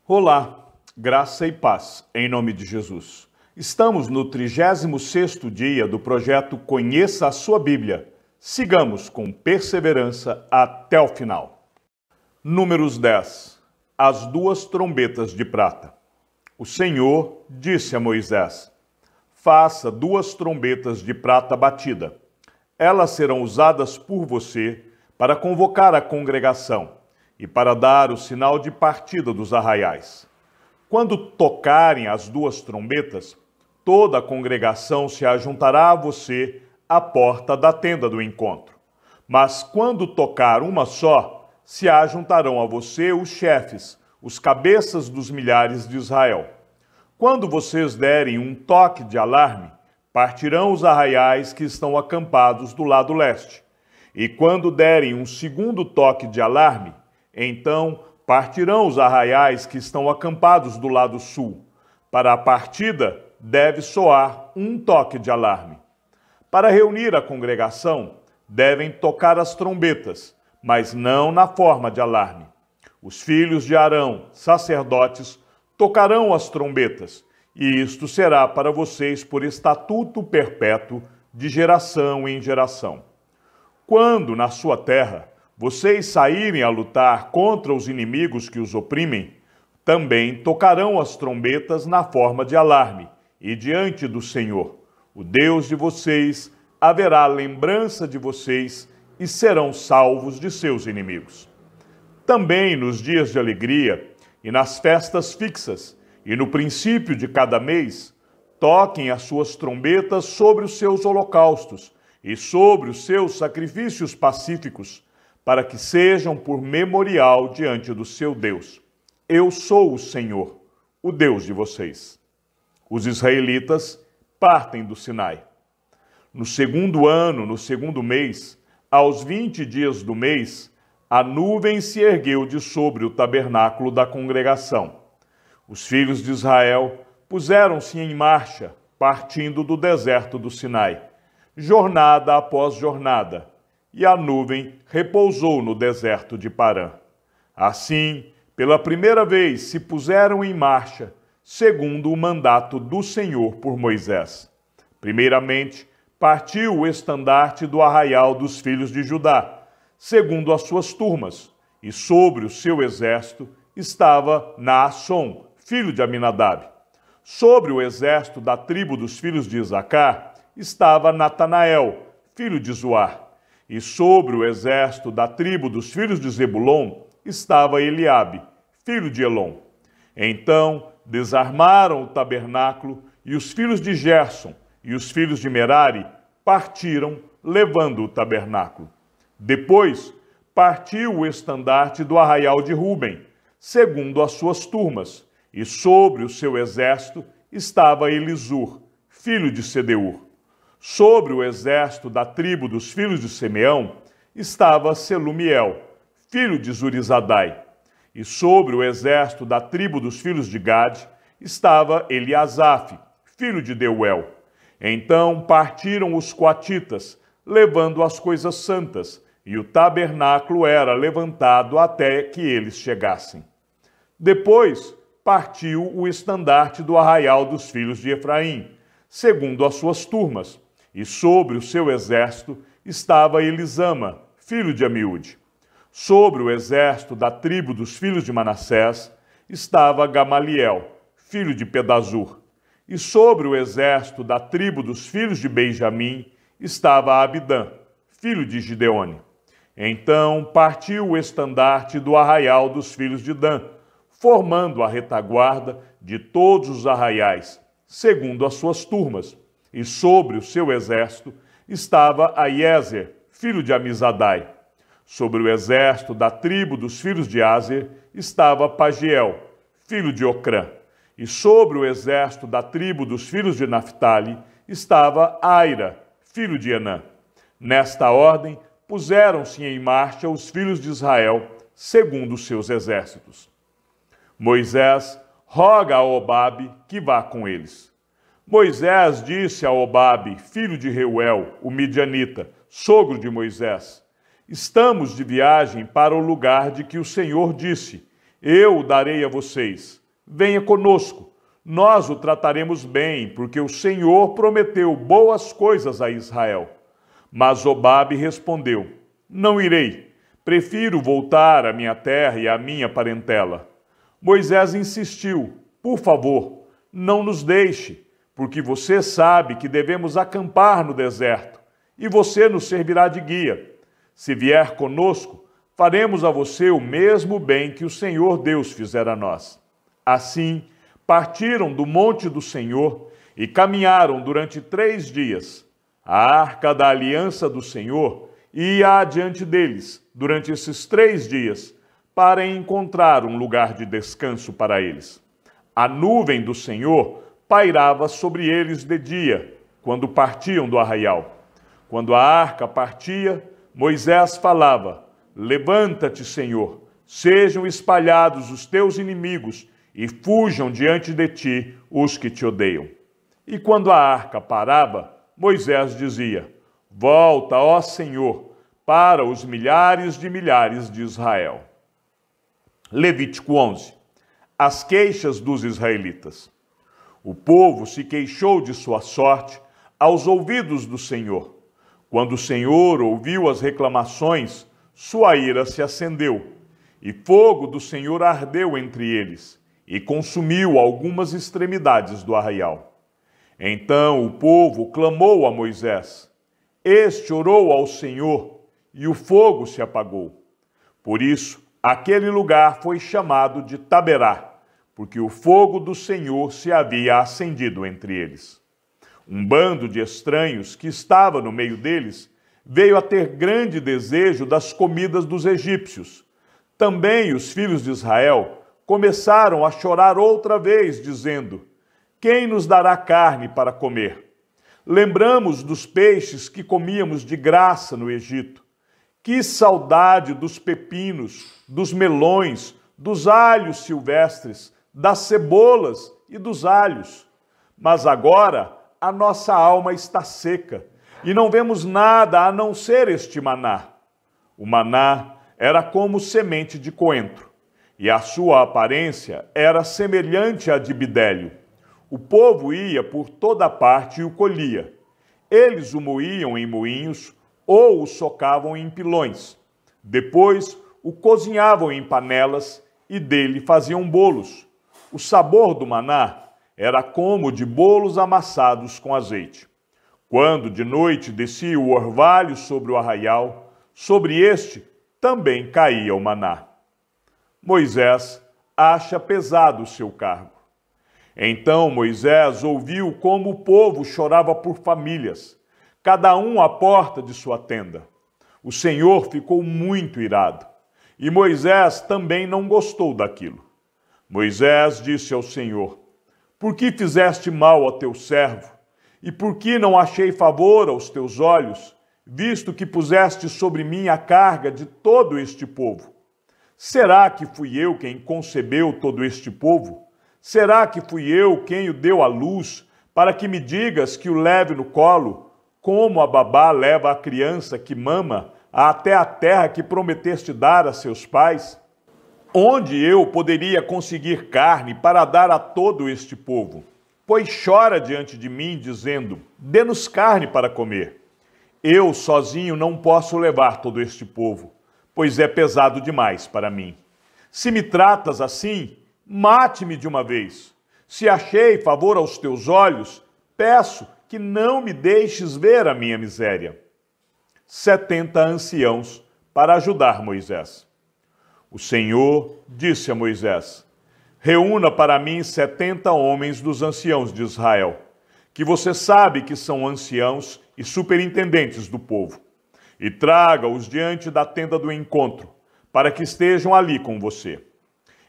Olá, graça e paz, em nome de Jesus. Estamos no 36º dia do projeto Conheça a Sua Bíblia. Sigamos com perseverança até o final. Números 10. As duas trombetas de prata. O Senhor disse a Moisés: faça duas trombetas de prata batida. Elas serão usadas por você para convocar a congregação e para dar o sinal de partida dos arraiais. Quando tocarem as duas trombetas, toda a congregação se ajuntará a você à porta da tenda do encontro. Mas quando tocar uma só, se ajuntarão a você os chefes, os cabeças dos milhares de Israel. Quando vocês derem um toque de alarme, partirão os arraiais que estão acampados do lado leste. E quando derem um segundo toque de alarme, então partirão os arraiais que estão acampados do lado sul. Para a partida, deve soar um toque de alarme. Para reunir a congregação, devem tocar as trombetas, mas não na forma de alarme. Os filhos de Arão, sacerdotes, tocarão as trombetas, e isto será para vocês por estatuto perpétuo de geração em geração. Quando, na sua terra, vocês saírem a lutar contra os inimigos que os oprimem, também tocarão as trombetas na forma de alarme, e diante do Senhor, o Deus de vocês, haverá lembrança de vocês e serão salvos de seus inimigos. Também nos dias de alegria e nas festas fixas e no princípio de cada mês, toquem as suas trombetas sobre os seus holocaustos e sobre os seus sacrifícios pacíficos, para que sejam por memorial diante do seu Deus. Eu sou o Senhor, o Deus de vocês. Os israelitas partem do Sinai. No segundo ano, no segundo mês, aos 20 dias do mês, a nuvem se ergueu de sobre o tabernáculo da congregação. Os filhos de Israel puseram-se em marcha, partindo do deserto do Sinai, jornada após jornada, e a nuvem repousou no deserto de Parã. Assim, pela primeira vez se puseram em marcha, segundo o mandato do Senhor por Moisés. Primeiramente, partiu o estandarte do arraial dos filhos de Judá, segundo as suas turmas, e sobre o seu exército estava Naasson, filho de Aminadab. Sobre o exército da tribo dos filhos de Isacar estava Natanael, filho de Zuar. E sobre o exército da tribo dos filhos de Zebulon estava Eliabe, filho de Elom. Então desarmaram o tabernáculo, e os filhos de Gerson e os filhos de Merari partiram, levando o tabernáculo. Depois partiu o estandarte do arraial de Ruben, segundo as suas turmas, e sobre o seu exército estava Elisur, filho de Sedeur. Sobre o exército da tribo dos filhos de Simeão estava Selumiel, filho de Zurizadai. E sobre o exército da tribo dos filhos de Gade estava Eliasaf, filho de Deuel. Então partiram os coatitas, levando as coisas santas, e o tabernáculo era levantado até que eles chegassem. Depois partiu o estandarte do arraial dos filhos de Efraim, segundo as suas turmas, e sobre o seu exército estava Elisama, filho de Amiúde. Sobre o exército da tribo dos filhos de Manassés estava Gamaliel, filho de Pedazur. E sobre o exército da tribo dos filhos de Benjamim estava Abidã, filho de Gideone. Então partiu o estandarte do arraial dos filhos de Dan, formando a retaguarda de todos os arraiais, segundo as suas turmas. E sobre o seu exército estava Aiezer, filho de Amizadai. Sobre o exército da tribo dos filhos de Aser estava Pagiel, filho de Ocrã. E sobre o exército da tribo dos filhos de Naphtali estava Aira, filho de Enã. Nesta ordem, puseram-se em marcha os filhos de Israel, segundo os seus exércitos. Moisés roga a Obabe que vá com eles. Moisés disse a Obabe, filho de Reuel, o midianita, sogro de Moisés: estamos de viagem para o lugar de que o Senhor disse: eu o darei a vocês. Venha conosco, nós o trataremos bem, porque o Senhor prometeu boas coisas a Israel. Mas Zobabe respondeu: não irei, prefiro voltar à minha terra e à minha parentela. Moisés insistiu: por favor, não nos deixe, porque você sabe que devemos acampar no deserto, e você nos servirá de guia. Se vier conosco, faremos a você o mesmo bem que o Senhor Deus fizera a nós. Assim, partiram do monte do Senhor e caminharam durante 3 dias. A arca da aliança do Senhor ia adiante deles durante esses 3 dias, para encontrar um lugar de descanso para eles. A nuvem do Senhor pairava sobre eles de dia, quando partiam do arraial. Quando a arca partia, Moisés falava: levanta-te, Senhor, sejam espalhados os teus inimigos e fujam diante de ti os que te odeiam. E quando a arca parava, Moisés dizia: volta, ó Senhor, para os milhares de Israel. Levítico 11. As queixas dos israelitas. O povo se queixou de sua sorte aos ouvidos do Senhor. Quando o Senhor ouviu as reclamações, sua ira se acendeu, e fogo do Senhor ardeu entre eles, e consumiu algumas extremidades do arraial. Então o povo clamou a Moisés. Este orou ao Senhor, e o fogo se apagou. Por isso, aquele lugar foi chamado de Taberá, porque o fogo do Senhor se havia acendido entre eles. Um bando de estranhos que estava no meio deles veio a ter grande desejo das comidas dos egípcios. Também os filhos de Israel começaram a chorar outra vez, dizendo: quem nos dará carne para comer? Lembramos dos peixes que comíamos de graça no Egito. Que saudade dos pepinos, dos melões, dos alhos silvestres, das cebolas e dos alhos. Mas agora a nossa alma está seca e não vemos nada a não ser este maná. O maná era como semente de coentro, e a sua aparência era semelhante à de bidélio. O povo ia por toda parte e o colhia. Eles o moíam em moinhos ou o socavam em pilões. Depois o cozinhavam em panelas e dele faziam bolos. O sabor do maná era como de bolos amassados com azeite. Quando de noite descia o orvalho sobre o arraial, sobre este também caía o maná. Moisés acha pesado o seu cargo. Então Moisés ouviu como o povo chorava por famílias, cada um à porta de sua tenda. O Senhor ficou muito irado, e Moisés também não gostou daquilo. Moisés disse ao Senhor: por que fizeste mal ao teu servo? E por que não achei favor aos teus olhos, visto que puseste sobre mim a carga de todo este povo? Será que fui eu quem concebeu todo este povo? Será que fui eu quem o deu à luz, para que me digas que o leve no colo, como a babá leva a criança que mama até a terra que prometeste dar a seus pais? Onde eu poderia conseguir carne para dar a todo este povo? Pois chora diante de mim, dizendo: dê-nos carne para comer. Eu sozinho não posso levar todo este povo, pois é pesado demais para mim. Se me tratas assim, mate-me de uma vez. Se achei favor aos teus olhos, peço que não me deixes ver a minha miséria. 70 anciãos para ajudar Moisés. O Senhor disse a Moisés: reúna para mim 70 homens dos anciãos de Israel, que você sabe que são anciãos e superintendentes do povo, e traga-os diante da tenda do encontro, para que estejam ali com você.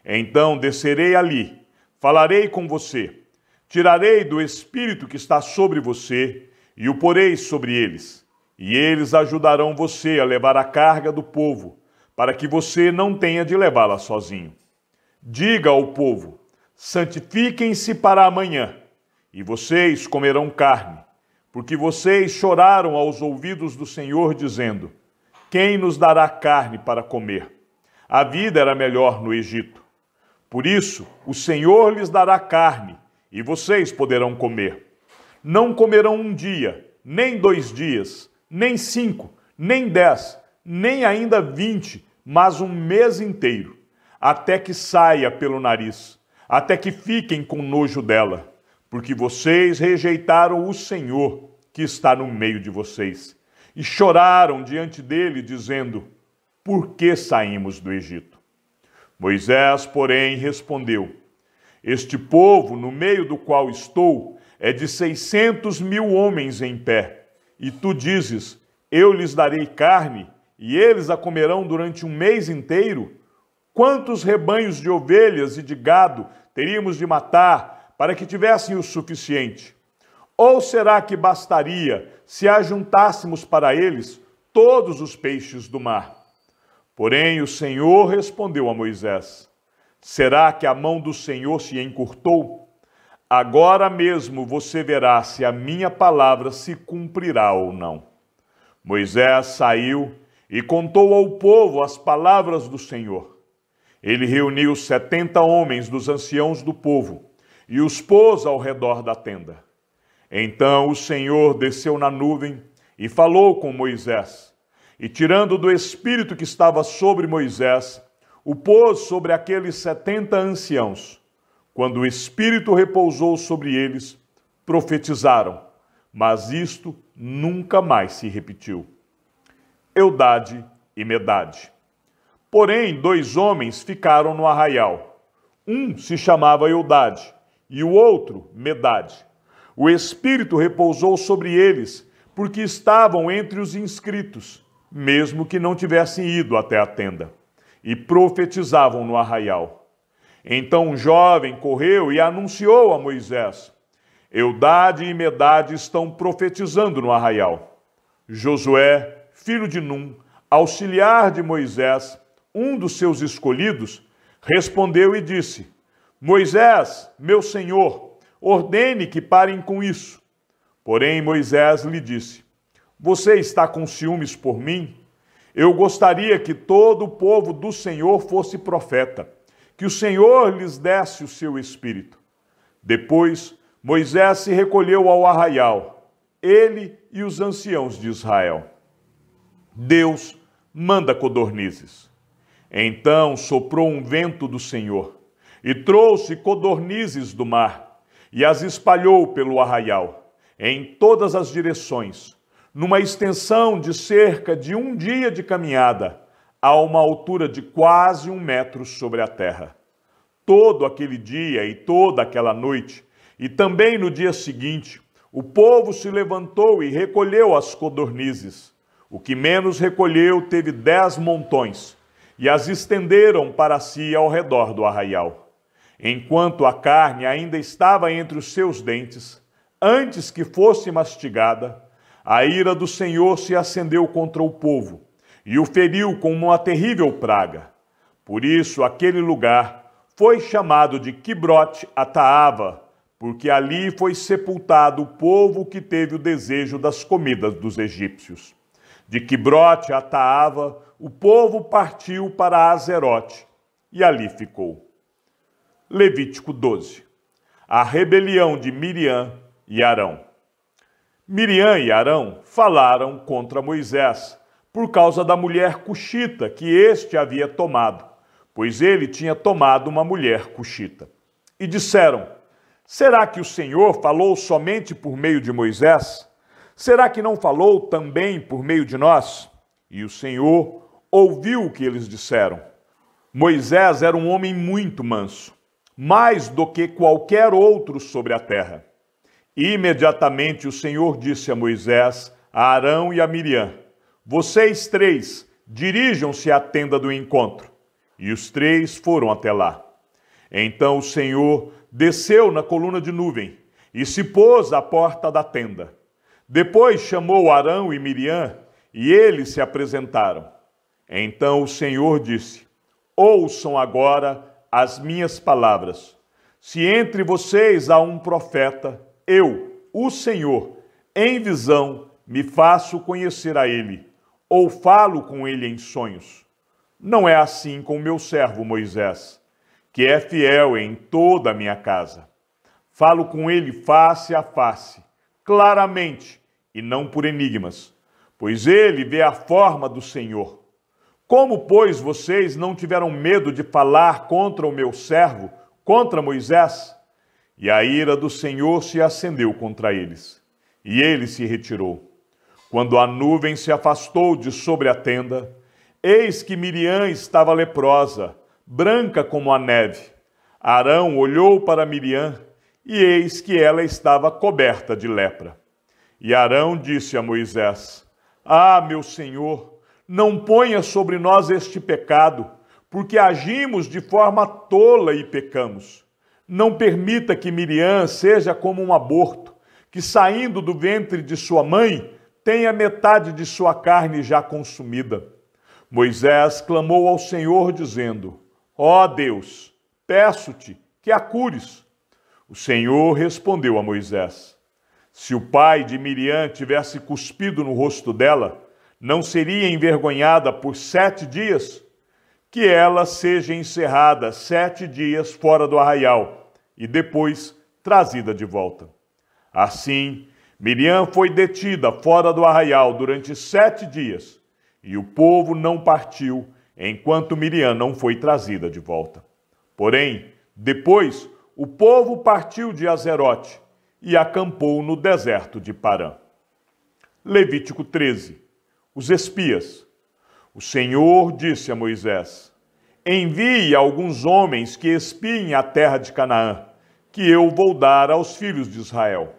Então descerei ali, falarei com você, tirarei do espírito que está sobre você e o porei sobre eles, e eles ajudarão você a levar a carga do povo, para que você não tenha de levá-la sozinho. Diga ao povo: santifiquem-se para amanhã, e vocês comerão carne, porque vocês choraram aos ouvidos do Senhor, dizendo: quem nos dará carne para comer? A vida era melhor no Egito. Por isso, o Senhor lhes dará carne, e vocês poderão comer. Não comerão um dia, nem 2 dias, nem 5, nem 10, nem ainda 20, mas um mês inteiro, até que saia pelo nariz, até que fiquem com nojo dela, porque vocês rejeitaram o Senhor que está no meio de vocês, e choraram diante dele, dizendo: por que saímos do Egito? Moisés, porém, respondeu: este povo, no meio do qual estou, é de 600.000 homens em pé, e tu dizes: eu lhes darei carne, e eles a comerão durante um mês inteiro? Quantos rebanhos de ovelhas e de gado teríamos de matar para que tivessem o suficiente? Ou será que bastaria se ajuntássemos para eles todos os peixes do mar? Porém o Senhor respondeu a Moisés: será que a mão do Senhor se encurtou? Agora mesmo você verá se a minha palavra se cumprirá ou não. Moisés saiu e contou ao povo as palavras do Senhor. Ele reuniu 70 homens dos anciãos do povo e os pôs ao redor da tenda. Então o Senhor desceu na nuvem e falou com Moisés, e tirando do espírito que estava sobre Moisés, o pôs sobre aqueles 70 anciãos. Quando o espírito repousou sobre eles, profetizaram, mas isto nunca mais se repetiu. Eudade e Medade. Porém, 2 homens ficaram no arraial. Um se chamava Eudade e o outro Medade. O espírito repousou sobre eles, porque estavam entre os inscritos, mesmo que não tivessem ido até a tenda, e profetizavam no arraial. Então um jovem correu e anunciou a Moisés: Eudade e Medade estão profetizando no arraial. Josué, filho de Num, auxiliar de Moisés, um dos seus escolhidos, respondeu e disse: Moisés, meu senhor, ordene que parem com isso. Porém Moisés lhe disse: você está com ciúmes por mim? Eu gostaria que todo o povo do Senhor fosse profeta, que o Senhor lhes desse o seu espírito. Depois Moisés se recolheu ao arraial, ele e os anciãos de Israel. Deus manda codornizes. Então soprou um vento do Senhor, e trouxe codornizes do mar, e as espalhou pelo arraial, em todas as direções, numa extensão de cerca de 1 dia de caminhada, a uma altura de quase 1 metro sobre a terra. Todo aquele dia e toda aquela noite, e também no dia seguinte, o povo se levantou e recolheu as codornizes. O que menos recolheu teve 10 montões, e as estenderam para si ao redor do arraial. Enquanto a carne ainda estava entre os seus dentes, antes que fosse mastigada, a ira do Senhor se acendeu contra o povo, e o feriu com uma terrível praga. Por isso aquele lugar foi chamado de Quibrote Ataava, porque ali foi sepultado o povo que teve o desejo das comidas dos egípcios. De Quibrote Ataava, o povo partiu para Azerote, e ali ficou. Levítico 12. A rebelião de Miriam e Arão. Miriam e Arão falaram contra Moisés, por causa da mulher cuxita que este havia tomado, pois ele tinha tomado uma mulher cuxita. E disseram: será que o Senhor falou somente por meio de Moisés? Será que não falou também por meio de nós? E o Senhor ouviu o que eles disseram. Moisés era um homem muito manso, mais do que qualquer outro sobre a terra. Imediatamente o Senhor disse a Moisés, a Arão e a Miriam: vocês 3 dirijam-se à tenda do encontro. E os 3 foram até lá. Então o Senhor desceu na coluna de nuvem e se pôs à porta da tenda. Depois chamou Arão e Miriam e eles se apresentaram. Então o Senhor disse: ouçam agora as minhas palavras. Se entre vocês há um profeta, eu, o Senhor, em visão, me faço conhecer a ele, ou falo com ele em sonhos. Não é assim com meu servo Moisés, que é fiel em toda a minha casa. Falo com ele face a face, claramente, e não por enigmas, pois ele vê a forma do Senhor. Como, pois, vocês não tiveram medo de falar contra o meu servo, contra Moisés? E a ira do Senhor se acendeu contra eles, e ele se retirou. Quando a nuvem se afastou de sobre a tenda, eis que Miriam estava leprosa, branca como a neve. Arão olhou para Miriam, e eis que ela estava coberta de lepra. E Arão disse a Moisés: Ah, meu senhor, não ponha sobre nós este pecado, porque agimos de forma tola e pecamos. Não permita que Miriam seja como um aborto, que saindo do ventre de sua mãe, tenha metade de sua carne já consumida. Moisés clamou ao Senhor, dizendo: Ó Deus, peço-te que a cures. O Senhor respondeu a Moisés: Se o pai de Miriam tivesse cuspido no rosto dela, não seria envergonhada por 7 dias? Que ela seja encerrada 7 dias fora do arraial e depois trazida de volta. Assim, Miriam foi detida fora do arraial durante 7 dias, e o povo não partiu enquanto Miriam não foi trazida de volta. Porém, depois, o povo partiu de Azerote e acampou no deserto de Parã. Levítico 13. Os espias. O Senhor disse a Moisés: Envie alguns homens que espiem a terra de Canaã, que eu vou dar aos filhos de Israel.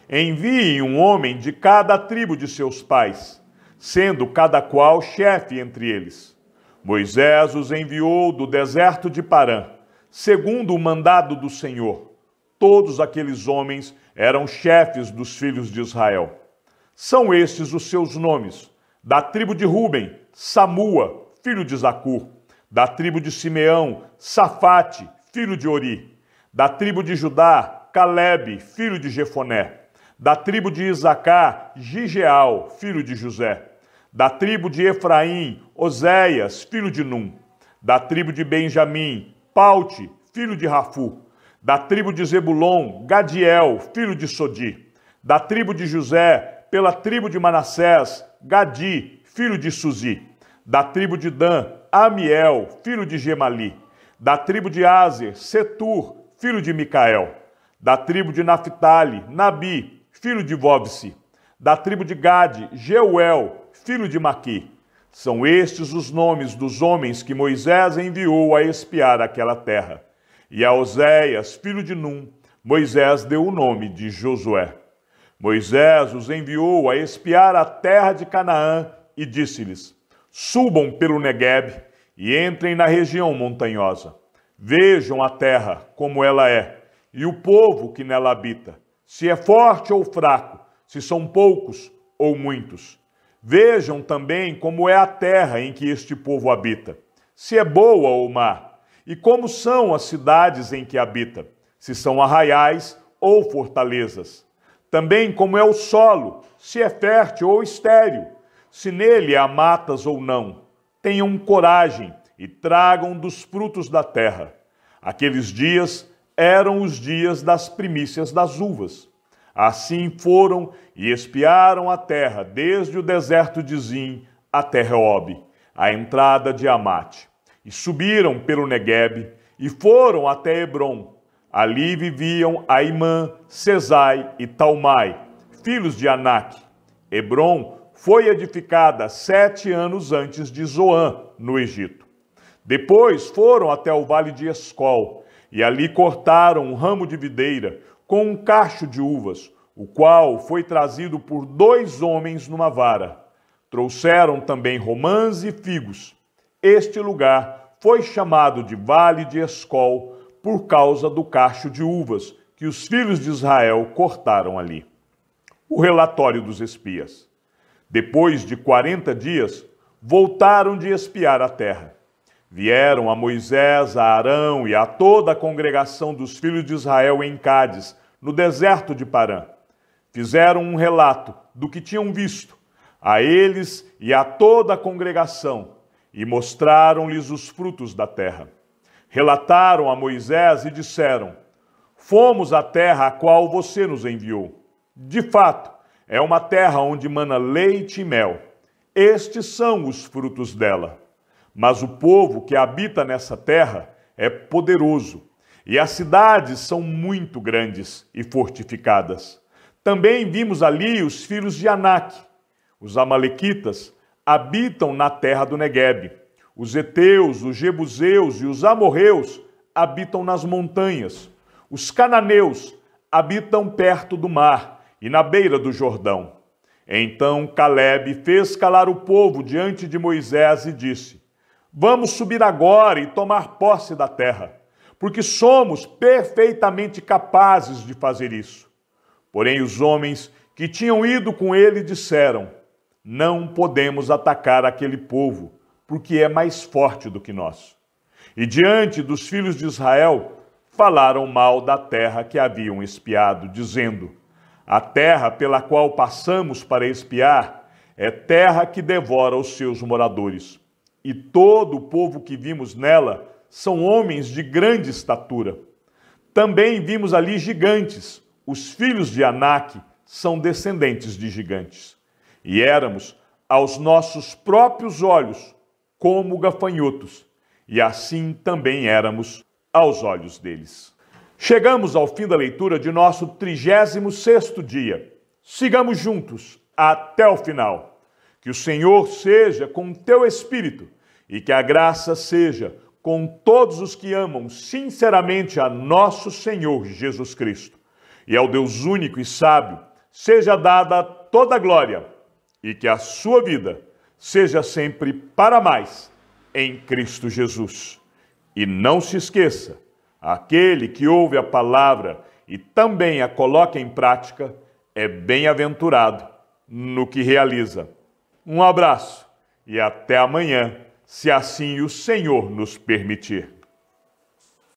Envie um homem de cada tribo de seus pais, sendo cada qual chefe entre eles. Moisés os enviou do deserto de Parã, segundo o mandado do Senhor. Todos aqueles homens eram chefes dos filhos de Israel. São estes os seus nomes: da tribo de Ruben, Samua, filho de Zacur; da tribo de Simeão, Safate, filho de Ori; da tribo de Judá, Calebe, filho de Jefoné; da tribo de Isacar, Gigeal, filho de José; da tribo de Efraim, Oséias, filho de Num; da tribo de Benjamim, Paute, filho de Rafu; da tribo de Zebulon, Gadiel, filho de Sodi; da tribo de José, pela tribo de Manassés, Gadi, filho de Suzi; da tribo de Dan, Amiel, filho de Gemali; da tribo de Aser, Setur, filho de Micael; da tribo de Naphtali, Nabi, filho de Vovsi; da tribo de Gade, Jeuel, filho de Maqui. São estes os nomes dos homens que Moisés enviou a espiar aquela terra. E a Oséias, filho de Num, Moisés deu o nome de Josué. Moisés os enviou a espiar a terra de Canaã e disse-lhes: Subam pelo Neguebe e entrem na região montanhosa. Vejam a terra como ela é, e o povo que nela habita, se é forte ou fraco, se são poucos ou muitos. Vejam também como é a terra em que este povo habita, se é boa ou má, e como são as cidades em que habita, se são arraiais ou fortalezas. Também como é o solo, se é fértil ou estéril, se nele há matas ou não. Tenham coragem e tragam dos frutos da terra. Aqueles dias eram os dias das primícias das uvas. Assim foram e espiaram a terra, desde o deserto de Zim até Reob, a entrada de Amate. E subiram pelo Neguebe e foram até Hebrom. Ali viviam Aimã, Sesai e Talmai, filhos de Anak. Hebrom foi edificada 7 anos antes de Zoã, no Egito. Depois foram até o vale de Escol, e ali cortaram um ramo de videira com um cacho de uvas, o qual foi trazido por 2 homens numa vara. Trouxeram também romãs e figos. Este lugar foi chamado de Vale de Escol por causa do cacho de uvas que os filhos de Israel cortaram ali. O relatório dos espias. Depois de 40 dias, voltaram de espiar a terra. Vieram a Moisés, a Arão e a toda a congregação dos filhos de Israel em Cádiz, no deserto de Parã. Fizeram um relato do que tinham visto, a eles e a toda a congregação, e mostraram-lhes os frutos da terra. relataram a Moisés e disseram: fomos à terra a qual você nos enviou. De fato, é uma terra onde mana leite e mel. Estes são os frutos dela. Mas o povo que habita nessa terra é poderoso, e as cidades são muito grandes e fortificadas. Também vimos ali os filhos de Anak. Os amalequitas habitam na terra do Neguebe. Os heteus, os jebuseus e os amorreus habitam nas montanhas. Os cananeus habitam perto do mar e na beira do Jordão. Então Calebe fez calar o povo diante de Moisés e disse: vamos subir agora e tomar posse da terra, porque somos perfeitamente capazes de fazer isso. Porém os homens que tinham ido com ele disseram: não podemos atacar aquele povo, porque é mais forte do que nós. E diante dos filhos de Israel, falaram mal da terra que haviam espiado, dizendo: a terra pela qual passamos para espiar é terra que devora os seus moradores. E todo o povo que vimos nela são homens de grande estatura. Também vimos ali gigantes. Os filhos de Anak são descendentes de gigantes. E éramos, aos nossos próprios olhos, como gafanhotos, e assim também éramos aos olhos deles. Chegamos ao fim da leitura de nosso 36º dia. Sigamos juntos até o final. Que o Senhor seja com o teu espírito e que a graça seja com todos os que amam sinceramente a nosso Senhor Jesus Cristo. E ao Deus único e sábio seja dada toda a glória e que a sua vida seja sempre para mais em Cristo Jesus. E não se esqueça, aquele que ouve a palavra e também a coloca em prática é bem-aventurado no que realiza. Um abraço e até amanhã, se assim o Senhor nos permitir.